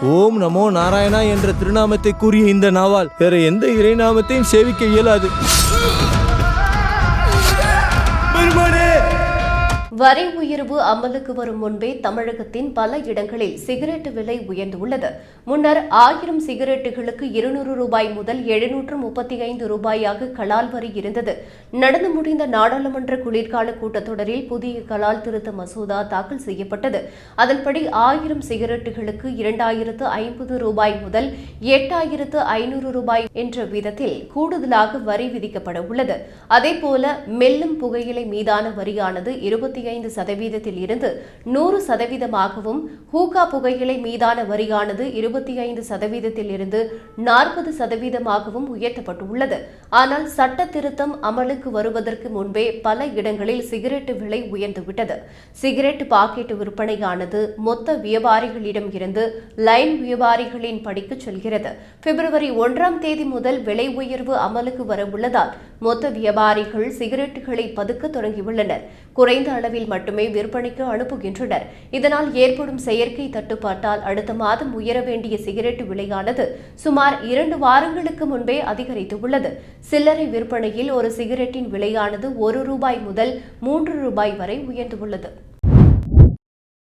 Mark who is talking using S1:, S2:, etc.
S1: ஓம் நமோ நாராயணா என்ற திருநாமத்தை கூறிய இந்த நாவால் வேற எந்த இறைநாமத்தையும் சேவிக்க இயலாது.
S2: வரி உயர்வு அமலுக்கு வரும் முன்பே தமிழகத்தின் பல இடங்களில் சிகரெட் விலை உயர்ந்துள்ளது. முன்னர் 1000 சிகரெட்டுகளுக்கு 200 ரூபாய் முதல் 735 ரூபாயாக கலால் வரி இருந்தது. நடந்து முடிந்த நாடாளுமன்ற குளிர்கால கூட்டத்தொடரில் புதிய கலால் திருத்த மசோதா தாக்கல் செய்யப்பட்டது. அதன்படி 1000 சிகரெட்டுகளுக்கு 2050 ரூபாய் முதல் 8500 ரூபாய் என்ற விதத்தில் கூடுதலாக வரி விதிக்கப்பட உள்ளது. அதேபோல மெல்லும் புகையிலை மீதான வரியானது 25% இருந்து 100%ஆகவும், ஹூகா புகையிலை மீதான வரியானது 25% இருந்து 40%ஆகவும் உயர்த்தப்பட்டுள்ளது. ஆனால் சட்ட திருத்தம் அமலுக்கு வருவதற்கு முன்பே பல இடங்களில் சிகரெட் விலை உயர்ந்துவிட்டது. சிகரெட் பாக்கெட் விற்பனையானது மொத்த வியாபாரிகளிடம் இருந்து லைன் வியாபாரிகளின் படிக்கு செல்கிறது. பிப்ரவரி 1ஆம் தேதி முதல் விலை உயர்வு அமலுக்கு வரவுள்ளதால் மொத்த வியாபாரிகள் சிகரெட்டுகளை பதுக்க தொடங்கியுள்ளனர். குறைந்த அளவில் மட்டுமே விற்பனைக்கு அனுப்புகின்றனர். இதனால் ஏற்படும் செயற்கை தட்டுப்பாட்டால் அடுத்த மாதம் உயர வேண்டிய சிகரெட் விலையானது சுமார் 2 வாரங்களுக்கு முன்பே அதிகரித்துள்ளது. சில்லறை விற்பனையில் ஒரு சிகரெட்டின் விலையானது 1 ரூபாய் முதல் 3 ரூபாய் வரை உயர்ந்துள்ளது.